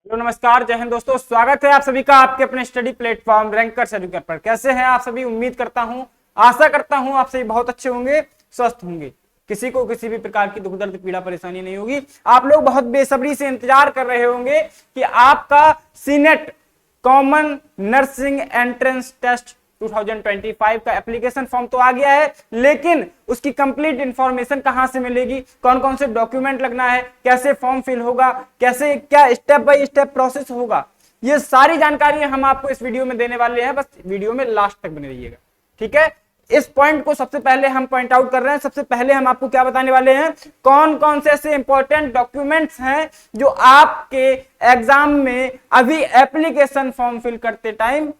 Hello नमस्कार, जय हिंद दोस्तों। स्वागत है आप सभी का आपके अपने स्टडी प्लेटफॉर्म रैंकर्स एजुकेटर पर। कैसे हैं आप सभी? उम्मीद करता हूं, आशा करता हूं आप सभी बहुत अच्छे होंगे, स्वस्थ होंगे, किसी को किसी भी प्रकार की दुख दर्द पीड़ा परेशानी नहीं होगी। आप लोग बहुत बेसब्री से इंतजार कर रहे होंगे कि आपका CNET common nursing entrance test 2025 का एप्लीकेशन फॉर्म तो आ गया है, लेकिन उसकी कंप्लीट इंफॉर्मेशन कहां से मिलेगी, कौन कौन से डॉक्यूमेंट लगना है, कैसे फॉर्म फिल होगा, कैसे क्या स्टेप बाय स्टेप प्रोसेस होगा, ये सारी जानकारी हम आपको इस वीडियो में देने वाले हैं। बस वीडियो में लास्ट तक बने रहिएगा, ठीक है। इस पॉइंट को सबसे पहले हम पॉइंट आउट कर रहे हैं। सबसे पहले हम आपको क्या बताने वाले हैं, कौन कौन से ऐसे इंपॉर्टेंट डॉक्यूमेंट्स हैं जो आपके एग्जाम में अभी एप्लीकेशन फॉर्म फिल करते टाइम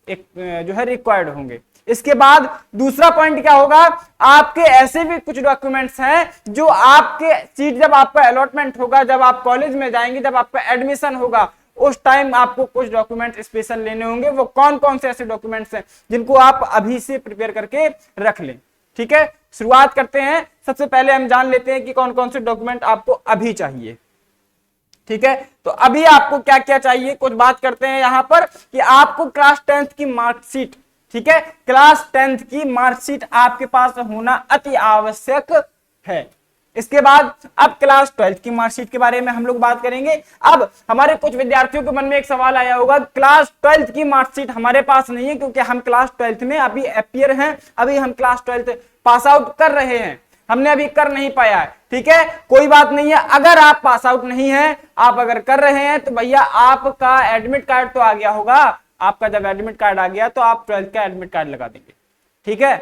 एक जो है रिक्वायर्ड होंगे। इसके बाद दूसरा पॉइंट क्या होगा, आपके ऐसे भी कुछ डॉक्यूमेंट्स हैं जो आपके सीट जब आपका अलॉटमेंट होगा, जब आप कॉलेज में जाएंगे, जब आपका एडमिशन होगा, उस टाइम आपको कुछ डॉक्यूमेंट स्पेशल लेने होंगे। वो कौन कौन से ऐसे डॉक्यूमेंट्स हैं जिनको आप अभी से प्रिपेयर करके रख लें, ठीक है। शुरुआत करते हैं। सबसे पहले हम जान लेते हैं कि कौन कौन से डॉक्यूमेंट आपको अभी चाहिए, ठीक है। तो अभी आपको क्या क्या चाहिए, कुछ बात करते हैं यहां पर कि आपको क्लास 10th की मार्कशीट, ठीक है, क्लास 10th की मार्कशीट आपके पास होना अति आवश्यक है। इसके बाद अब क्लास 12th की मार्कशीट के बारे में हम लोग बात करेंगे। अब हमारे कुछ विद्यार्थियों के मन में एक सवाल आया होगा, क्लास 12th की मार्कशीट हमारे पास नहीं है क्योंकि हम क्लास 12th में अभी अपियर हैं, अभी हम क्लास 12th पास आउट कर रहे हैं, हमने अभी कर नहीं पाया है, ठीक है। कोई बात नहीं है, अगर आप पास आउट नहीं है, आप अगर कर रहे हैं तो भैया आपका एडमिट कार्ड तो आ गया होगा। आपका जब एडमिट कार्ड आ गया तो आप 12th का एडमिट कार्ड लगा देंगे, ठीक है।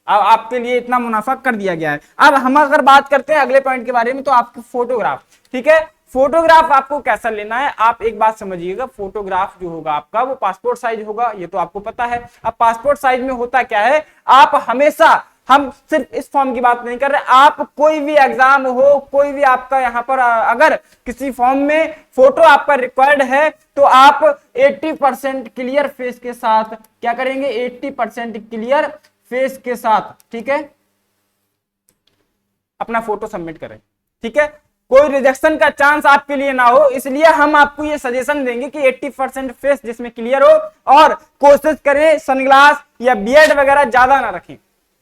अब आपके लिए इतना मुनाफा कर दिया गया है। अब हम अगर बात करते हैं अगले पॉइंट के बारे में, तो आपकी फोटोग्राफ, ठीक है। फोटोग्राफ आपको कैसा लेना है, आप एक बात समझिएगा, फोटोग्राफ जो होगा आपका वो पासपोर्ट साइज होगा, ये तो आपको पता है। अब पासपोर्ट साइज में होता क्या है, आप हमेशा, हम सिर्फ इस फॉर्म की बात नहीं कर रहे, आप कोई भी एग्जाम हो, कोई भी आपका यहां पर अगर किसी फॉर्म में फोटो आपका रिक्वायर्ड है तो आप 80% क्लियर फेस के साथ क्या करेंगे, 80% क्लियर फेस के साथ, ठीक है, अपना फोटो सबमिट करें, ठीक है। कोई रिजेक्शन का चांस आपके लिए ना हो, इसलिए हम आपको ये सजेशन देंगे कि 80% फेस जिसमें क्लियर हो, और कोशिश करें सनग्लास या बियर्ड वगैरह ज्यादा ना रखें,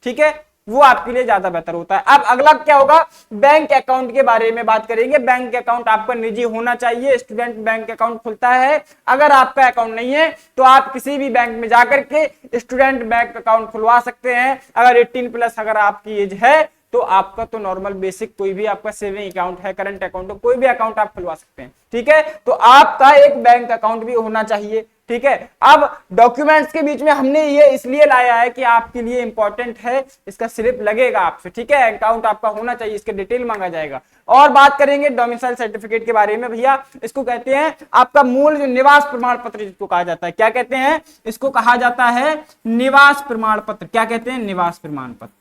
ठीक है, वो आपके लिए ज्यादा बेहतर होता है। अब अगला क्या होगा, बैंक अकाउंट के बारे में बात करेंगे। बैंक अकाउंट आपका निजी होना चाहिए, स्टूडेंट बैंक अकाउंट खुलता है। अगर आपका अकाउंट नहीं है तो आप किसी भी बैंक में जाकर के स्टूडेंट बैंक अकाउंट खुलवा सकते हैं। अगर 18+ अगर आपकी एज है तो आपका तो नॉर्मल बेसिक कोई भी आपका सेविंग अकाउंट है, करंट अकाउंट, कोई भी अकाउंट आप खुलवा सकते हैं, ठीक है। तो आपका एक बैंक अकाउंट भी होना चाहिए, ठीक है। अब डॉक्यूमेंट्स के बीच में हमने ये इसलिए लाया है कि आपके लिए इंपॉर्टेंट है, इसका स्लिप लगेगा आपसे, ठीक है, अकाउंट आपका होना चाहिए, इसके डिटेल मांगा जाएगा। और बात करेंगे डोमिसाइल सर्टिफिकेट के बारे में। भैया इसको कहते हैं आपका मूल जो निवास प्रमाण पत्र जिसको कहा जाता है, क्या कहते हैं, इसको कहा जाता है निवास प्रमाण पत्र। क्या कहते हैं, निवास प्रमाण पत्र,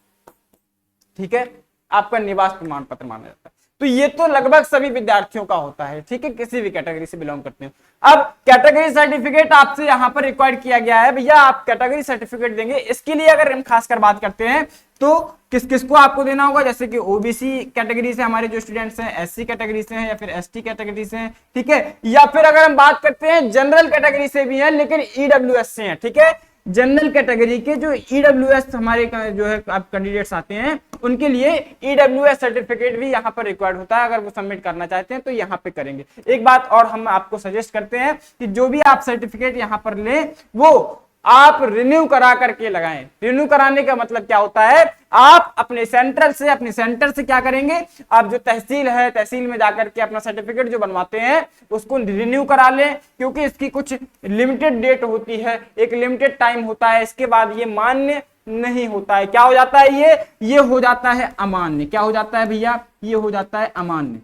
ठीक है, आपका निवास प्रमाण पत्र माना जाता है। तो ये तो लगभग सभी विद्यार्थियों का होता है, ठीक है, किसी भी कैटेगरी से बिलोंग करते हैं। अब कैटेगरी सर्टिफिकेट आपसे यहां पर रिक्वायर्ड किया गया है, भैया आप कैटेगरी सर्टिफिकेट देंगे। इसके लिए अगर हम खासकर बात करते हैं तो किस किस को आपको देना होगा, जैसे कि ओबीसी कैटेगरी से हमारे जो स्टूडेंट्स हैं, एससी कैटेगरी से हैं, या फिर एसटी कैटेगरी से हैं, ठीक है, या फिर अगर हम बात करते हैं जनरल कैटेगरी से भी हैं लेकिन ईडब्ल्यूएस से हैं, ठीक है। जनरल कैटेगरी के जो ईडब्ल्यूएस हमारे जो है आप कैंडिडेट्स आते हैं, उनके लिए ईडब्ल्यूएस सर्टिफिकेट भी यहाँ पर रिक्वायर्ड होता है। अगर वो सबमिट करना चाहते हैं तो यहाँ पे करेंगे। एक बात और हम आपको सजेस्ट करते हैं कि जो भी आप सर्टिफिकेट यहाँ पर लें वो आप रिन्यू करा करके लगाएं। रिन्यू कराने का मतलब क्या होता है, आप अपने सेंटर से क्या करेंगे, आप जो तहसील है, तहसील में जाकर के अपना सर्टिफिकेट जो बनवाते हैं उसको रिन्यू करा लें, क्योंकि इसकी कुछ लिमिटेड डेट होती है, एक लिमिटेड टाइम होता है, इसके बाद ये मान्य नहीं होता है। क्या हो जाता है, ये हो जाता है अमान्य। क्या हो जाता है भैया, ये हो जाता है अमान्य,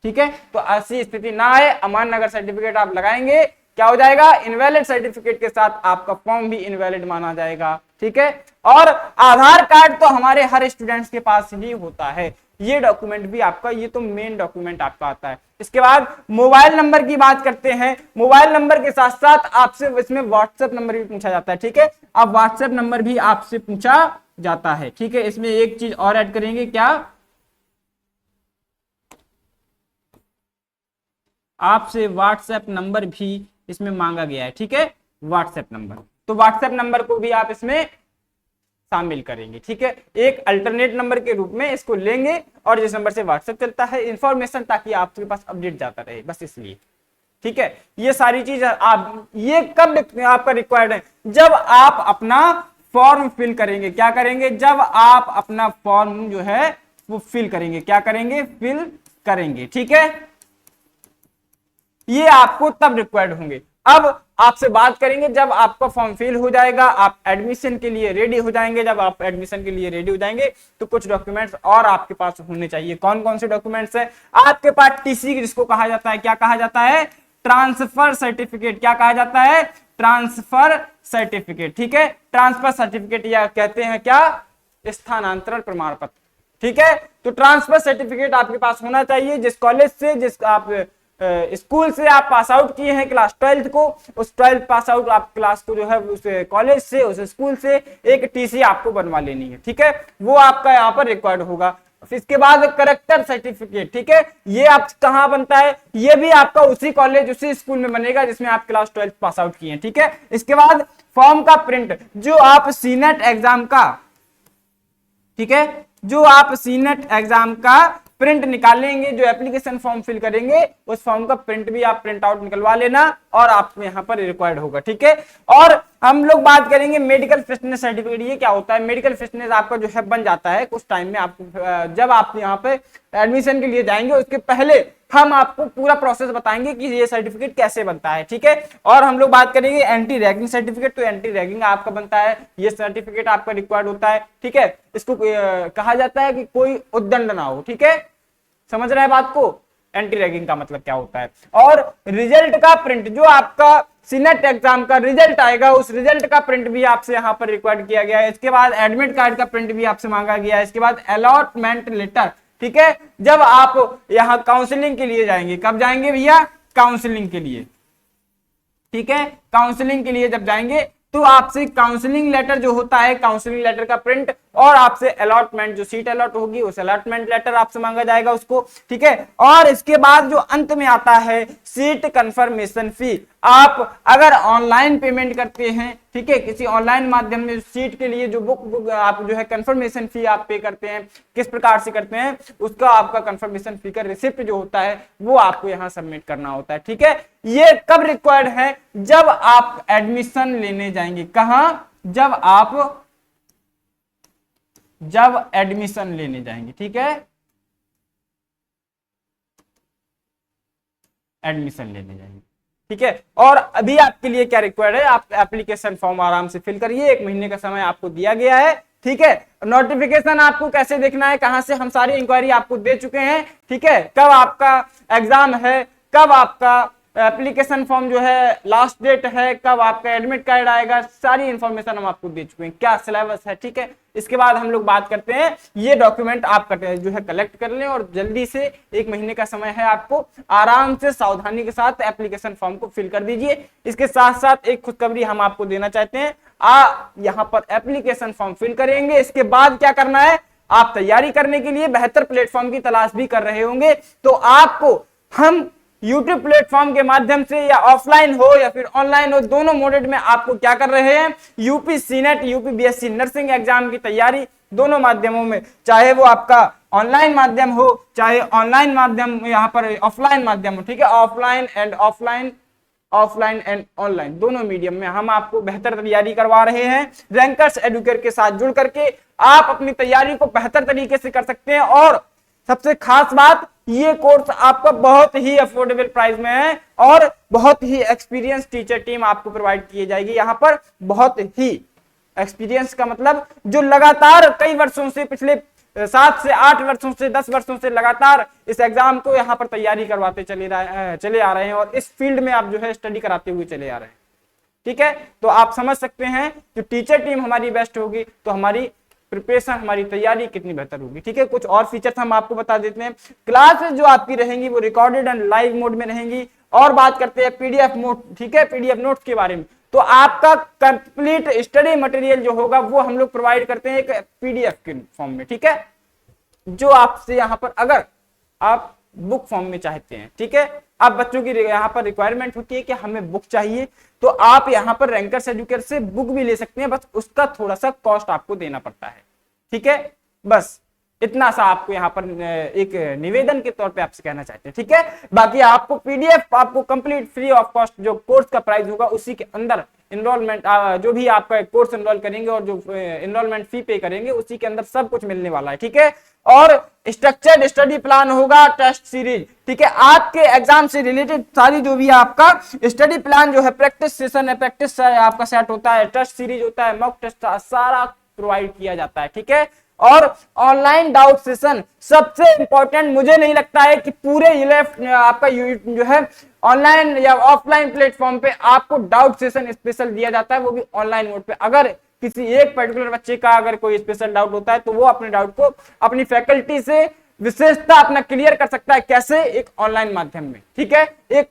ठीक है। तो ऐसी स्थिति ना आए, अमान्य अगर सर्टिफिकेट आप लगाएंगे क्या हो जाएगा, इनवैलिड सर्टिफिकेट के साथ आपका फॉर्म भी इनवैलिड माना जाएगा, ठीक है। और आधार कार्ड तो हमारे हर स्टूडेंट्स के पास ही होता है, ये डॉक्यूमेंट भी आपका, ये तो मेन डॉक्यूमेंट आपका आता है। इसके बाद मोबाइल नंबर की बात करते हैं। मोबाइल नंबर के साथ साथ आपसे इसमें व्हाट्सएप नंबर भी पूछा जाता है, ठीक है। अब व्हाट्सएप नंबर भी आपसे पूछा जाता है, ठीक है। इसमें एक चीज और ऐड करेंगे, क्या, आपसे व्हाट्सएप नंबर भी इसमें मांगा गया है, ठीक है, व्हाट्सएप नंबर। तो व्हाट्सएप नंबर को भी आप इसमें शामिल करेंगे, ठीक है, एक अल्टरनेट नंबर के रूप में इसको लेंगे और जिस नंबर से व्हाट्सएप चलता है इंफॉर्मेशन, ताकि आपके पास अपडेट जाता रहे, बस इसलिए, ठीक है। ये सारी चीज आप, ये कब आपका रिक्वायर्ड है, जब आप अपना फॉर्म फिल करेंगे। क्या करेंगे? जब आप अपना फॉर्म जो है वो फिल करेंगे। क्या करेंगे? फिल करेंगे, ठीक है। ये आपको तब रिक्वायर्ड होंगे। अब आपसे बात करेंगे जब आपका फॉर्म फिल हो जाएगा, आप एडमिशन के लिए रेडी हो जाएंगे। जब आप एडमिशन के लिए रेडी हो जाएंगे तो कुछ डॉक्यूमेंट्स और आपके पास होने चाहिए। कौन कौन से डॉक्यूमेंट्स है आपके पास? टीसी, जिसको कहा जाता है, क्या कहा जाता है? Transfer certificate. क्या कहा जाता है? ट्रांसफर सर्टिफिकेट, ठीक है। ट्रांसफर सर्टिफिकेट या कहते हैं क्या? स्थानांतरण प्रमाण पत्र, ठीक है। तो ट्रांसफर सर्टिफिकेट आपके पास होना चाहिए। जिस कॉलेज से, जिस आप स्कूल से आप पास आउट किए हैं क्लास 12 को, उस 12 पास आउट आप क्लास को जो है उस कॉलेज से, उस स्कूल से एक टीसी आपको बनवा लेनी है, ठीक है। वो आपका यहाँ पर रिक्वायर्ड होगा। इसके बाद करेक्टर सर्टिफिकेट, ठीक है। ये आप कहाँ बनता है? ये भी आपका उसी कॉलेज, उसी स्कूल में बनेगा जिसमें आप क्लास 12 पास आउट किए हैं, ठीक है। इसके बाद फॉर्म का प्रिंट, जो आप सीनेट एग्जाम का, ठीक है, जो आप सीनेट एग्जाम का प्रिंट निकालेंगे, जो एप्लीकेशन फॉर्म फिल करेंगे, उस फॉर्म का प्रिंट भी आप प्रिंट आउट निकलवा लेना और आपको यहाँ पर रिक्वायर्ड होगा, ठीक है। और हम लोग बात करेंगे मेडिकल फिटनेस सर्टिफिकेट। ये क्या होता है? मेडिकल फिटनेस आपका जो है बन जाता है कुछ टाइम में। आपको जब आप यहाँ पे एडमिशन के लिए जाएंगे उसके पहले हम आपको पूरा प्रोसेस बताएंगे कि ये सर्टिफिकेट कैसे बनता है, ठीक है। और हम लोग बात करेंगे एंटी रैगिंग सर्टिफिकेट। तो एंटी रैगिंग आपका बनता है, ये सर्टिफिकेट आपका रिक्वायर्ड होता है, ठीक है। इसको कहा जाता है कि कोई उद्दंड ना हो, ठीक है। समझ रहे हैं बात को? एंटी रैगिंग का मतलब क्या होता है। और रिजल्ट का प्रिंट, जो आपका सीनेट एग्जाम का रिजल्ट आएगा, उस रिजल्ट का प्रिंट भी आपसे यहाँ पर रिक्वायर्ड किया गया है। इसके बाद एडमिट कार्ड का प्रिंट भी आपसे मांगा गया है। इसके बाद अलॉटमेंट लेटर, ठीक है। जब आप यहाँ काउंसलिंग के लिए जाएंगे, कब जाएंगे भैया? काउंसलिंग के लिए, ठीक है। काउंसलिंग के लिए जब जाएंगे तो आपसे काउंसलिंग लेटर जो होता है, काउंसलिंग लेटर का प्रिंट, और आपसे अलॉटमेंट, जो सीट अलॉट होगी उस अलॉटमेंट लेटर आपसे मांगा जाएगा उसको, ठीक है। और इसके बाद जो अंत में आता है सीट कंफर्मेशन फी। आप अगर ऑनलाइन पेमेंट करते हैं, ठीक है, किसी ऑनलाइन माध्यम में सीट के लिए जो बुक आप जो है कंफर्मेशन फी आप पे करते हैं, किस प्रकार से करते हैं, उसका आपका कंफर्मेशन फी का रिसिप्ट जो होता है वो आपको यहाँ सबमिट करना होता है, ठीक है। ये कब रिक्वायर्ड है? जब आप एडमिशन लेने जाएंगे। कहां? जब एडमिशन लेने जाएंगे, ठीक है, एडमिशन लेने जाएंगे, ठीक है। और अभी आपके लिए क्या रिक्वायर्ड है? आप एप्लीकेशन फॉर्म आराम से फिल करिए, 1 महीने का समय आपको दिया गया है, ठीक है। नोटिफिकेशन आपको कैसे देखना है, कहां से, हम सारी इंक्वायरी आपको दे चुके हैं, ठीक है। कब आपका एग्जाम है, कब आपका एप्लीकेशन फॉर्म जो है लास्ट डेट है, कब आपका एडमिट कार्ड आएगा, सारी इंफॉर्मेशन हम आपको दे चुके हैं, क्या सिलेबस है, ठीक है। इसके बाद हम लोग बात करते हैं, ये डॉक्यूमेंट आप जो है कलेक्ट कर लें और जल्दी से, 1 महीने का समय है आपको, आराम से सावधानी के साथ एप्लीकेशन फॉर्म को फिल कर दीजिए। इसके साथ साथ एक खुशखबरी हम आपको देना चाहते हैं, यहाँ पर एप्लीकेशन फॉर्म फिल करेंगे, इसके बाद क्या करना है? आप तैयारी करने के लिए बेहतर प्लेटफॉर्म की तलाश भी कर रहे होंगे, तो आपको हम YouTube प्लेटफॉर्म के माध्यम से, या ऑफलाइन हो या फिर ऑनलाइन हो, दोनों मोड में आपको क्या कर रहे हैं? UP senate, UP BSc nursing exam की तैयारी दोनों माध्यमों में, चाहे वो आपका ऑनलाइन माध्यम हो, चाहे ऑनलाइन माध्यम यहाँ पर ऑफलाइन माध्यम हो, ठीक है। ऑफलाइन एंड ऑनलाइन दोनों मीडियम में हम आपको बेहतर तैयारी करवा रहे हैं। रैंकर्स एडुकेट के साथ जुड़ करके आप अपनी तैयारी को बेहतर तरीके से कर सकते हैं। और सबसे खास बात, ये कोर्स आपका बहुत ही अफोर्डेबल प्राइस में है और बहुत ही एक्सपीरियंस टीचर टीम आपको प्रोवाइड की जाएगी। यहाँ पर बहुत ही एक्सपीरियंस का मतलब जो लगातार कई वर्षों से, पिछले 7 से 8 वर्षों से, 10 वर्षों से लगातार इस एग्जाम को यहाँ पर तैयारी करवाते चले आ रहे हैं और इस फील्ड में आप जो है स्टडी कराते हुए चले आ रहे हैं, ठीक है। तो आप समझ सकते हैं कि टीचर टीम हमारी बेस्ट होगी तो हमारी प्रिपरेशन, हमारी तैयारी कितनी बेहतर होगी, ठीक है। कुछ और फीचर्स हम आपको बता देते हैं। क्लासेस जो आपकी रहेंगी वो रिकॉर्डेड एंड लाइव मोड में रहेंगी। और बात करते हैं पीडीएफ नोट, ठीक है, पीडीएफ नोट्स के बारे में। तो आपका कंप्लीट स्टडी मटेरियल जो होगा वो हम लोग प्रोवाइड करते हैं एक पीडीएफ के फॉर्म में, ठीक है, जो आपसे यहाँ पर अगर आप बुक फॉर्म में चाहते हैं, ठीक है। अब बच्चों की यहाँ पर रिक्वायरमेंट होती है कि हमें बुक चाहिए, तो आप यहाँ पर रैंकर्स एजुकेटर से बुक भी ले सकते हैं, बस उसका थोड़ा सा कॉस्ट आपको देना पड़ता है, ठीक है। बस इतना सा आपको यहाँ पर एक निवेदन के तौर पे आपसे कहना चाहते हैं, ठीक है। बाकी आपको पीडीएफ आपको कंप्लीट फ्री ऑफ कॉस्ट जो कोर्स का प्राइस होगा उसी के अंदर इनरोलमेंट जो भी आपका कोर्स इनरोल करेंगे और जो इनरोलमेंट फी पे करेंगे उसी के अंदर सब कुछ मिलने वाला है, ठीक है। और स्ट्रक्चर्ड स्टडी प्लान होगा, टेस्ट सीरीज, ठीक है। आपके एग्जाम से रिलेटेड सारी जो भी आपका स्टडी प्लान जो है, प्रैक्टिस सेशन है, प्रैक्टिस आपका सेट होता है, टेस्ट सीरीज होता है, मॉक टेस्ट सारा प्रोवाइड किया जाता है, ठीक है। और ऑनलाइन डाउट सेशन सबसे इंपॉर्टेंट, मुझे नहीं लगता है कि पूरे आपका जो है ऑनलाइन या ऑफलाइन प्लेटफॉर्म पे आपको डाउट सेशन स्पेशल दिया जाता है, वो भी ऑनलाइन मोड पे। अगर किसी एक पर्टिकुलर बच्चे का अगर कोई स्पेशल डाउट होता है तो वो अपने डाउट को अपनी फैकल्टी से विशेषता अपना क्लियर कर सकता है, कैसे? एक ऑनलाइन माध्यम में, ठीक है। एक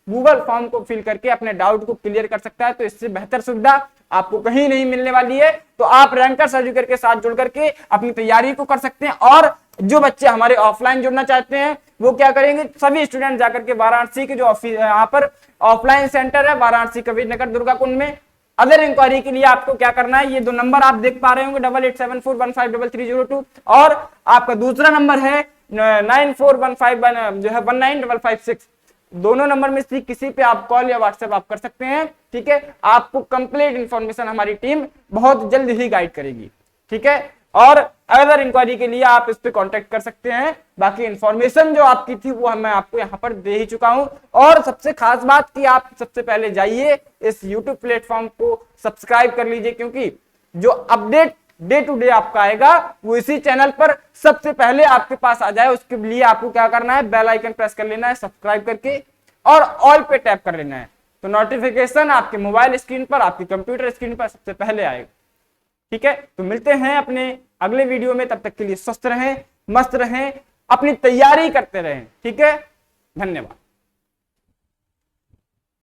गूगल फॉर्म को फिल करके अपने डाउट को क्लियर कर सकता है, तो इससे बेहतर सुविधा आपको कहीं नहीं मिलने वाली है। तो आप रैंकर्स एजुकेटर के साथ जुड़ करके अपनी तैयारी को कर सकते हैं। और जो बच्चे हमारे ऑफलाइन जुड़ना चाहते हैं वो क्या करेंगे, सभी स्टूडेंट जाकर के वाराणसी के जो ऑफिस यहाँ पर ऑफलाइन सेंटर है वाराणसी कबीर नगर दुर्गा कुंड में, अदर इंक्वायरी के लिए आपको क्या करना है, ये दो नंबर आप देख पा रहे होंगे 8874153302 और आपका दूसरा नंबर है 9415 जो है 19556, दोनों नंबर में से किसी पे आप कॉल या व्हाट्सएप आप कर सकते हैं, ठीक है। आपको कंप्लीट इंफॉर्मेशन हमारी टीम बहुत जल्द ही गाइड करेगी, ठीक है। और अदर इंक्वायरी के लिए आप इस पे कांटेक्ट कर सकते हैं। बाकी इंफॉर्मेशन जो आपकी थी वो मैं आपको यहाँ पर दे ही चुका हूं। और सबसे खास बात कि आप सबसे पहले जाइए इस यूट्यूब प्लेटफॉर्म को सब्सक्राइब कर लीजिए, क्योंकि जो अपडेट डे टू डे आपका आएगा वो इसी चैनल पर सबसे पहले आपके पास आ जाए। उसके लिए आपको क्या करना है, बेल आइकन प्रेस कर लेना है सब्सक्राइब करके और ऑल पे टैप कर लेना है, तो नोटिफिकेशन आपके मोबाइल स्क्रीन पर, आपकी कंप्यूटर स्क्रीन पर सबसे पहले आएगा, ठीक है। तो मिलते हैं अपने अगले वीडियो में, तब तक के लिए स्वस्थ रहें, मस्त रहें, अपनी तैयारी करते रहें, ठीक है। धन्यवाद।